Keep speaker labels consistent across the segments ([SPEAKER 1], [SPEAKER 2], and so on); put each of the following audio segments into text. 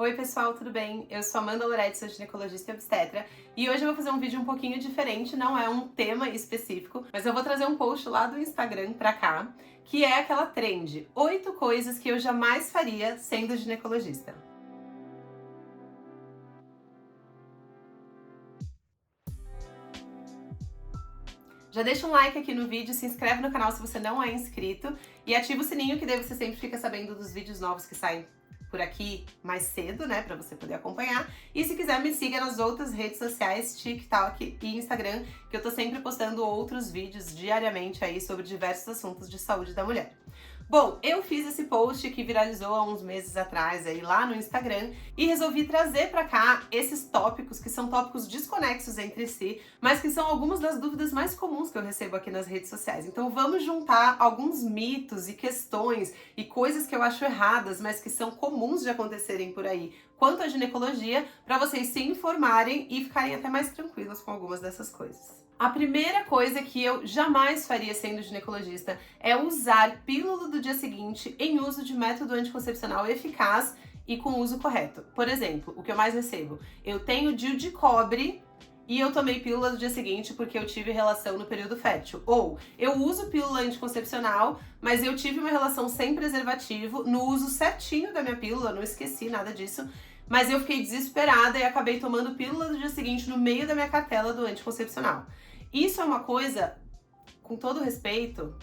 [SPEAKER 1] Oi pessoal, tudo bem? Eu sou Amanda Loretti, sou ginecologista e obstetra e hoje eu vou fazer um vídeo um pouquinho diferente, não é um tema específico, mas eu vou trazer um post lá do Instagram pra cá, que é aquela trend, 8 coisas que eu jamais faria sendo ginecologista. Já deixa um like aqui no vídeo, se inscreve no canal se você não é inscrito e ativa o sininho que daí você sempre fica sabendo dos vídeos novos que saem por aqui mais cedo, né, pra você poder acompanhar. E se quiser, me siga nas outras redes sociais, TikTok e Instagram, que eu tô sempre postando outros vídeos diariamente aí sobre diversos assuntos de saúde da mulher. Bom, eu fiz esse post que viralizou há uns meses atrás aí lá no Instagram e resolvi trazer pra cá esses tópicos que são tópicos desconexos entre si, mas que são algumas das dúvidas mais comuns que eu recebo aqui nas redes sociais. Então vamos juntar alguns mitos e questões e coisas que eu acho erradas, mas que são comuns de acontecerem por aí quanto à ginecologia, para vocês se informarem e ficarem até mais tranquilos com algumas dessas coisas. A primeira coisa que eu jamais faria sendo ginecologista é usar pílula do dia seguinte em uso de método anticoncepcional eficaz e com uso correto. Por exemplo, o que eu mais recebo, eu tenho DIU de cobre e eu tomei pílula do dia seguinte porque eu tive relação no período fértil. Ou eu uso pílula anticoncepcional, mas eu tive uma relação sem preservativo, no uso certinho da minha pílula, não esqueci nada disso, mas eu fiquei desesperada e acabei tomando pílula do dia seguinte no meio da minha cartela do anticoncepcional. Isso é uma coisa, com todo respeito,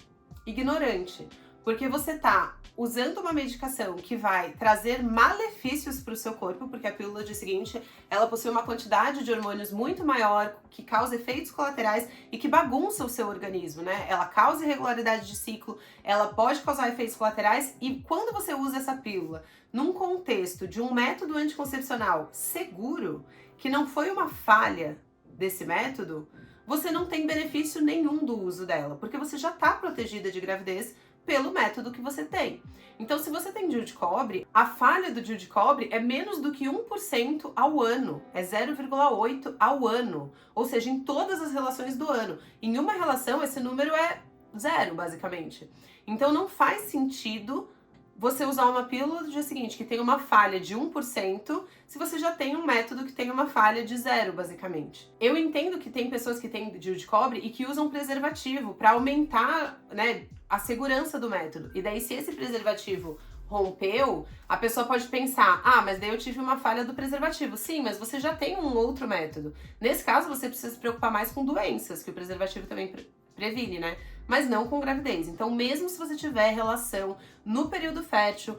[SPEAKER 1] ignorante, porque você tá usando uma medicação que vai trazer malefícios para o seu corpo, porque a pílula do dia seguinte, ela possui uma quantidade de hormônios muito maior, que causa efeitos colaterais e que bagunça o seu organismo, né? Ela causa irregularidade de ciclo, ela pode causar efeitos colaterais e quando você usa essa pílula num contexto de um método anticoncepcional seguro, que não foi uma falha desse método, você não tem benefício nenhum do uso dela, porque você já está protegida de gravidez pelo método que você tem. Então, se você tem DIU de cobre, a falha do DIU de cobre é menos do que 1% ao ano, é 0,8 ao ano, ou seja, em todas as relações do ano. Em uma relação, esse número é zero, basicamente. Então, não faz sentido você usar uma pílula do dia seguinte que tem uma falha de 1%, se você já tem um método que tem uma falha de 0, basicamente. Eu entendo que tem pessoas que têm DIU de cobre e que usam preservativo para aumentar, né, a segurança do método. E daí, se esse preservativo rompeu, a pessoa pode pensar, ah, mas daí eu tive uma falha do preservativo. Sim, mas você já tem um outro método. Nesse caso, você precisa se preocupar mais com doenças, que o preservativo também previne, né? Mas não com gravidez. Então, mesmo se você tiver relação no período fértil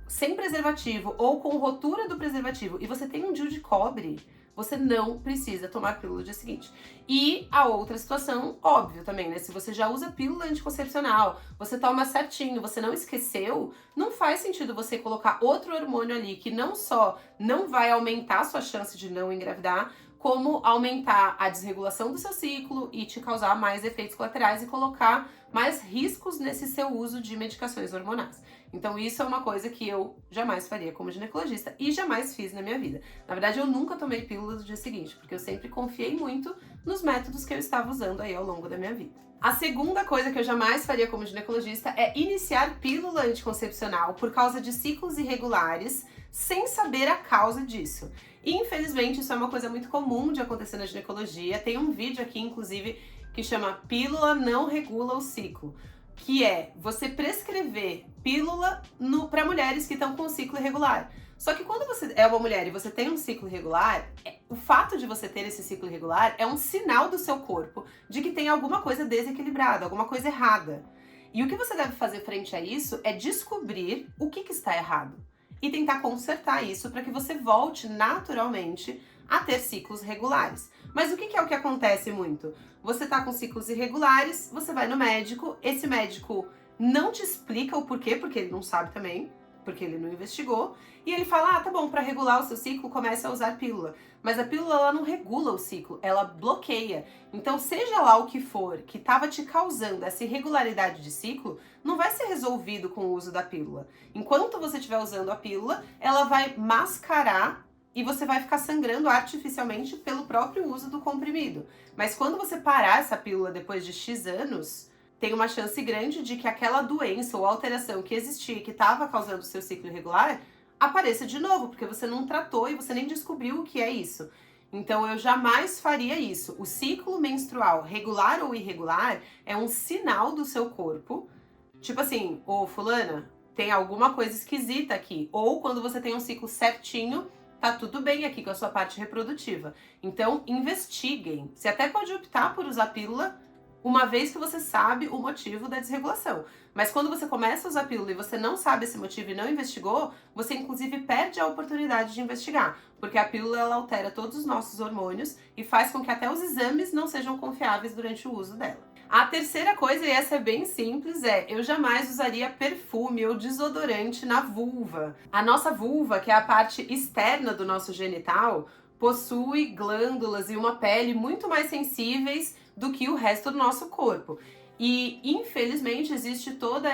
[SPEAKER 1] sem preservativo ou com rotura do preservativo e você tem um DIU de cobre, você não precisa tomar pílula no dia seguinte. E a outra situação, óbvio também, né? Se você já usa pílula anticoncepcional, você toma certinho, você não esqueceu, não faz sentido você colocar outro hormônio ali que não só não vai aumentar a sua chance de não engravidar, como aumentar a desregulação do seu ciclo e te causar mais efeitos colaterais e colocar mais riscos nesse seu uso de medicações hormonais. Então isso é uma coisa que eu jamais faria como ginecologista e jamais fiz na minha vida. Na verdade, eu nunca tomei pílula do dia seguinte, porque eu sempre confiei muito nos métodos que eu estava usando aí ao longo da minha vida. A segunda coisa que eu jamais faria como ginecologista é iniciar pílula anticoncepcional por causa de ciclos irregulares, sem saber a causa disso. E, infelizmente, isso é uma coisa muito comum de acontecer na ginecologia. Tem um vídeo aqui, inclusive, que chama Pílula Não Regula o Ciclo, que é você prescrever pílula para mulheres que estão com ciclo irregular. Só que quando você é uma mulher e você tem um ciclo irregular, o fato de você ter esse ciclo irregular é um sinal do seu corpo de que tem alguma coisa desequilibrada, alguma coisa errada. E o que você deve fazer frente a isso é descobrir o que está errado e tentar consertar isso para que você volte naturalmente a ter ciclos regulares. Mas o que é o que acontece muito? Você tá com ciclos irregulares, você vai no médico, esse médico não te explica o porquê, porque ele não sabe também, porque ele não investigou, e ele fala, ah, tá bom, para regular o seu ciclo, comece a usar pílula. Mas a pílula, ela não regula o ciclo, ela bloqueia. Então, seja lá o que for que estava te causando essa irregularidade de ciclo, não vai ser resolvido com o uso da pílula. Enquanto você estiver usando a pílula, ela vai mascarar e você vai ficar sangrando artificialmente pelo próprio uso do comprimido. Mas quando você parar essa pílula depois de X anos, tem uma chance grande de que aquela doença ou alteração que existia, que estava causando o seu ciclo irregular, apareça de novo, porque você não tratou e você nem descobriu o que é isso. Então eu jamais faria isso. O ciclo menstrual, regular ou irregular, é um sinal do seu corpo. Tipo assim, ô fulana, tem alguma coisa esquisita aqui. Ou quando você tem um ciclo certinho, tá tudo bem aqui com a sua parte reprodutiva. Então investiguem. Você até pode optar por usar pílula, uma vez que você sabe o motivo da desregulação. Mas quando você começa a usar pílula e você não sabe esse motivo e não investigou, você inclusive perde a oportunidade de investigar. Porque a pílula, ela altera todos os nossos hormônios e faz com que até os exames não sejam confiáveis durante o uso dela. A terceira coisa, e essa é bem simples, eu jamais usaria perfume ou desodorante na vulva. A nossa vulva, que é a parte externa do nosso genital, possui glândulas e uma pele muito mais sensíveis do que o resto do nosso corpo. E, infelizmente, existe toda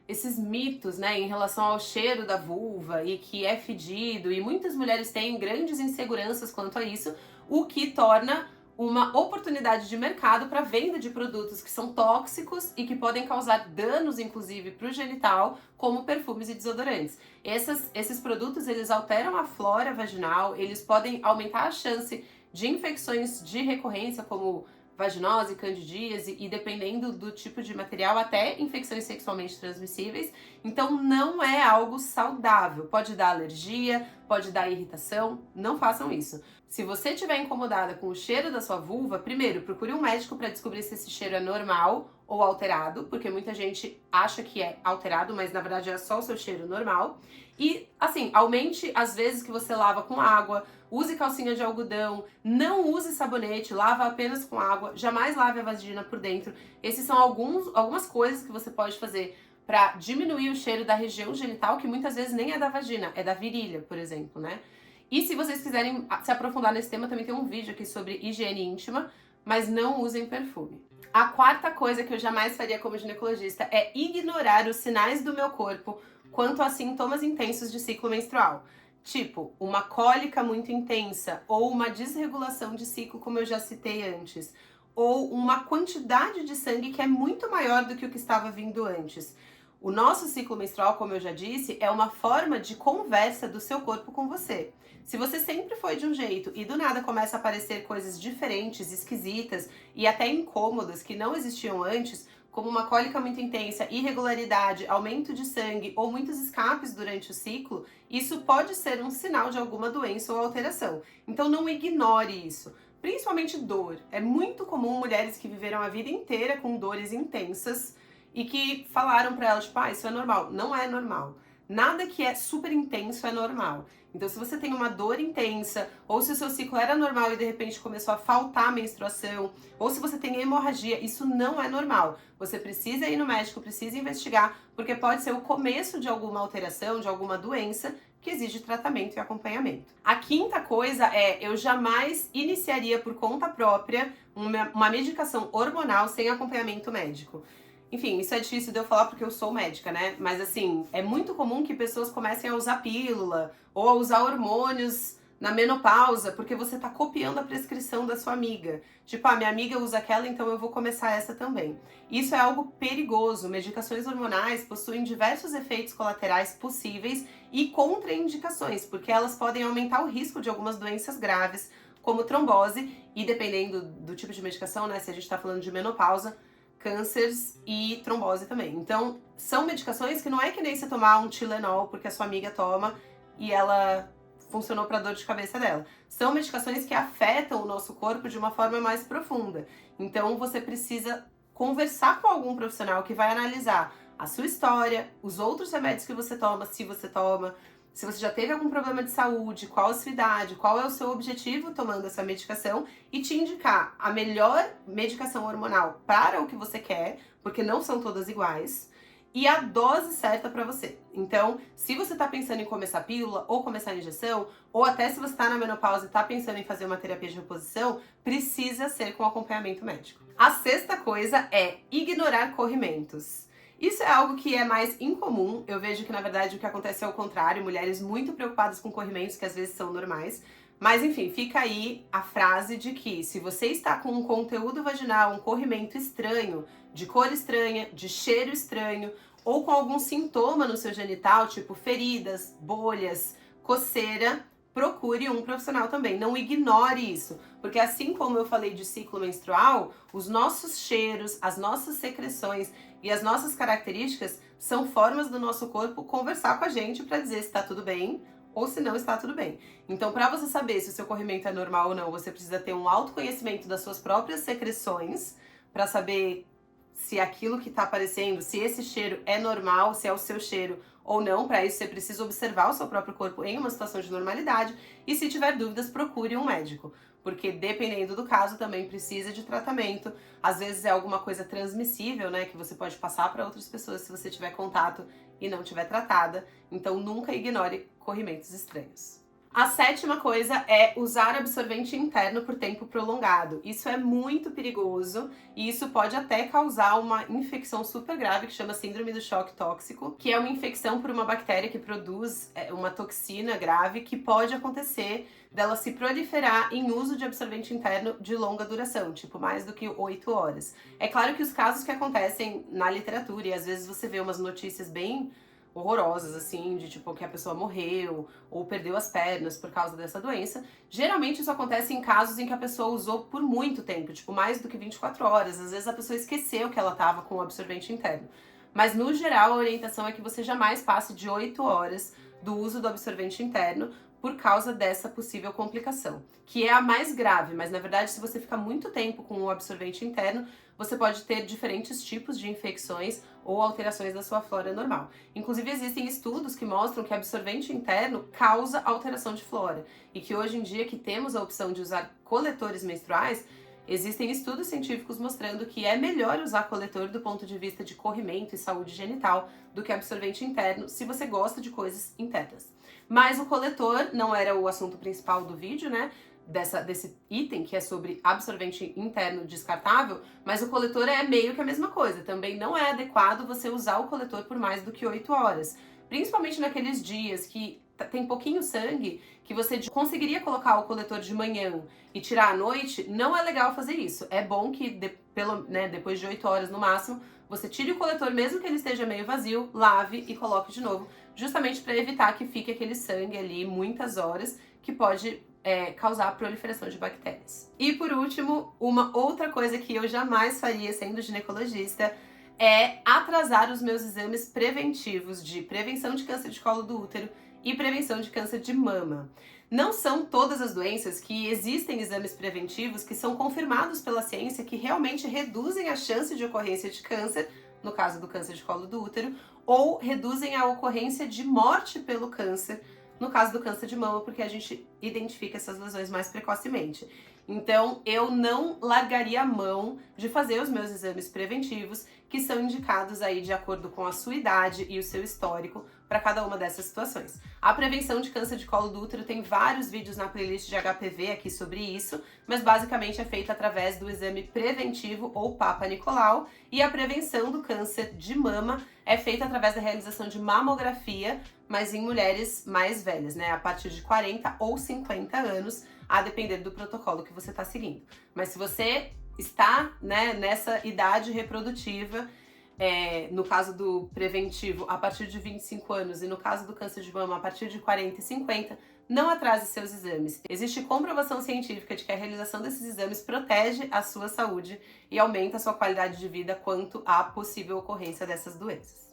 [SPEAKER 1] esses mitos, né, em relação ao cheiro da vulva e que é fedido, e muitas mulheres têm grandes inseguranças quanto a isso, o que torna uma oportunidade de mercado para venda de produtos que são tóxicos e que podem causar danos, inclusive, para o genital, como perfumes e desodorantes. Esses produtos, eles alteram a flora vaginal, eles podem aumentar a chance de infecções de recorrência, como vaginose, candidíase e, dependendo do tipo de material, até infecções sexualmente transmissíveis. Então não é algo saudável. Pode dar alergia, pode dar irritação, não façam isso. Se você estiver incomodada com o cheiro da sua vulva, primeiro, procure um médico para descobrir se esse cheiro é normal ou alterado, porque muita gente acha que é alterado, mas na verdade é só o seu cheiro normal. E, assim, aumente as vezes que você lava com água, use calcinha de algodão, não use sabonete, lava apenas com água, jamais lave a vagina por dentro. Esses são algumas coisas que você pode fazer para diminuir o cheiro da região genital, que muitas vezes nem é da vagina, é da virilha, por exemplo, né? E se vocês quiserem se aprofundar nesse tema, também tem um vídeo aqui sobre higiene íntima, mas não usem perfume. A quarta coisa que eu jamais faria como ginecologista é ignorar os sinais do meu corpo quanto a sintomas intensos de ciclo menstrual. Tipo, uma cólica muito intensa, ou uma desregulação de ciclo, como eu já citei antes, ou uma quantidade de sangue que é muito maior do que o que estava vindo antes. O nosso ciclo menstrual, como eu já disse, é uma forma de conversa do seu corpo com você. Se você sempre foi de um jeito e do nada começa a aparecer coisas diferentes, esquisitas e até incômodas que não existiam antes, como uma cólica muito intensa, irregularidade, aumento de sangue ou muitos escapes durante o ciclo, isso pode ser um sinal de alguma doença ou alteração. Então não ignore isso. Principalmente dor. É muito comum mulheres que viveram a vida inteira com dores intensas e que falaram pra elas, tipo, isso é normal. Não é normal. Nada que é super intenso é normal. Então, se você tem uma dor intensa, ou se o seu ciclo era normal e de repente começou a faltar a menstruação, ou se você tem hemorragia, isso não é normal. Você precisa ir no médico, precisa investigar, porque pode ser o começo de alguma alteração, de alguma doença que exige tratamento e acompanhamento. A quinta coisa eu jamais iniciaria por conta própria uma medicação hormonal sem acompanhamento médico. Enfim, isso é difícil de eu falar porque eu sou médica, né? Mas assim, é muito comum que pessoas comecem a usar pílula ou a usar hormônios na menopausa, porque você tá copiando a prescrição da sua amiga. Tipo, minha amiga usa aquela, então eu vou começar essa também. Isso é algo perigoso. Medicações hormonais possuem diversos efeitos colaterais possíveis e contraindicações, porque elas podem aumentar o risco de algumas doenças graves, como trombose, e dependendo do tipo de medicação, né? Se a gente tá falando de menopausa, cânceres e trombose também. Então, são medicações que não é que nem você tomar um Tilenol porque a sua amiga toma e ela funcionou para dor de cabeça dela. São medicações que afetam o nosso corpo de uma forma mais profunda. Então, você precisa conversar com algum profissional que vai analisar a sua história, os outros remédios que você toma, se você já teve algum problema de saúde, qual a sua idade, qual é o seu objetivo tomando essa medicação e te indicar a melhor medicação hormonal para o que você quer, porque não são todas iguais, e a dose certa para você. Então, se você tá pensando em começar pílula ou começar injeção, ou até se você tá na menopausa e tá pensando em fazer uma terapia de reposição, precisa ser com acompanhamento médico. A sexta coisa é ignorar corrimentos. Isso é algo que é mais incomum. Eu vejo que, na verdade, o que acontece é o contrário. Mulheres muito preocupadas com corrimentos, que às vezes são normais. Mas, enfim, fica aí a frase de que se você está com um conteúdo vaginal, um corrimento estranho, de cor estranha, de cheiro estranho, ou com algum sintoma no seu genital, tipo feridas, bolhas, coceira, procure um profissional também. Não ignore isso, porque assim como eu falei de ciclo menstrual, os nossos cheiros, as nossas secreções e as nossas características são formas do nosso corpo conversar com a gente para dizer se está tudo bem ou se não está tudo bem. Então, para você saber se o seu corrimento é normal ou não, você precisa ter um autoconhecimento das suas próprias secreções para saber se aquilo que está aparecendo, se esse cheiro é normal, se é o seu cheiro ou não. Para isso, você precisa observar o seu próprio corpo em uma situação de normalidade e, se tiver dúvidas, procure um médico, porque dependendo do caso também precisa de tratamento. Às vezes é alguma coisa transmissível, né, que você pode passar para outras pessoas se você tiver contato e não tiver tratada. Então nunca ignore corrimentos estranhos. A sétima coisa é usar absorvente interno por tempo prolongado. Isso é muito perigoso e isso pode até causar uma infecção super grave que chama síndrome do choque tóxico, que é uma infecção por uma bactéria que produz uma toxina grave que pode acontecer dela se proliferar em uso de absorvente interno de longa duração, tipo mais do que 8 horas. É claro que os casos que acontecem na literatura, e às vezes você vê umas notícias bem horrorosas, assim, de tipo que a pessoa morreu ou perdeu as pernas por causa dessa doença. Geralmente isso acontece em casos em que a pessoa usou por muito tempo, tipo mais do que 24 horas. Às vezes a pessoa esqueceu que ela estava com o absorvente interno. Mas no geral a orientação é que você jamais passe de 8 horas do uso do absorvente interno por causa dessa possível complicação, que é a mais grave, mas na verdade se você ficar muito tempo com o absorvente interno, você pode ter diferentes tipos de infecções ou alterações da sua flora normal. Inclusive existem estudos que mostram que absorvente interno causa alteração de flora e que hoje em dia que temos a opção de usar coletores menstruais, existem estudos científicos mostrando que é melhor usar coletor do ponto de vista de corrimento e saúde genital do que absorvente interno se você gosta de coisas internas. Mas o coletor não era o assunto principal do vídeo, né? Desse item que é sobre absorvente interno descartável, mas o coletor é meio que a mesma coisa. Também não é adequado você usar o coletor por mais do que 8 horas. Principalmente naqueles dias que tem pouquinho sangue, que você conseguiria colocar o coletor de manhã e tirar à noite, não é legal fazer isso. É bom que depois de 8 horas no máximo, você tire o coletor, mesmo que ele esteja meio vazio, lave e coloque de novo, justamente para evitar que fique aquele sangue ali muitas horas, que pode causar a proliferação de bactérias. E por último, uma outra coisa que eu jamais faria sendo ginecologista é atrasar os meus exames preventivos de prevenção de câncer de colo do útero e prevenção de câncer de mama. Não são todas as doenças que existem exames preventivos que são confirmados pela ciência que realmente reduzem a chance de ocorrência de câncer, no caso do câncer de colo do útero, ou reduzem a ocorrência de morte pelo câncer, no caso do câncer de mama, porque a gente identifica essas lesões mais precocemente. Então, eu não largaria a mão de fazer os meus exames preventivos, que são indicados aí de acordo com a sua idade e o seu histórico para cada uma dessas situações. A prevenção de câncer de colo do útero tem vários vídeos na playlist de HPV aqui sobre isso, mas basicamente é feita através do exame preventivo ou Papa Nicolau, e a prevenção do câncer de mama é feita através da realização de mamografia, mas em mulheres mais velhas, né, a partir de 40 ou 50 anos, a depender do protocolo que você está seguindo. Mas se você está, né, nessa idade reprodutiva, no caso do preventivo a partir de 25 anos e no caso do câncer de mama a partir de 40 e 50, não atrase seus exames. Existe comprovação científica de que a realização desses exames protege a sua saúde e aumenta a sua qualidade de vida quanto à possível ocorrência dessas doenças.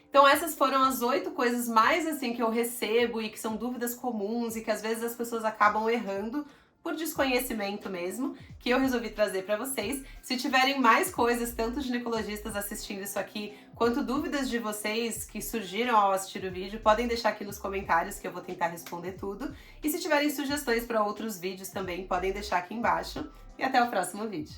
[SPEAKER 1] Então essas foram as 8 coisas mais assim que eu recebo e que são dúvidas comuns e que às vezes as pessoas acabam errando por desconhecimento mesmo, que eu resolvi trazer para vocês. Se tiverem mais coisas, tanto ginecologistas assistindo isso aqui, quanto dúvidas de vocês que surgiram ao assistir o vídeo, podem deixar aqui nos comentários que eu vou tentar responder tudo. E se tiverem sugestões para outros vídeos também, podem deixar aqui embaixo. E até o próximo vídeo.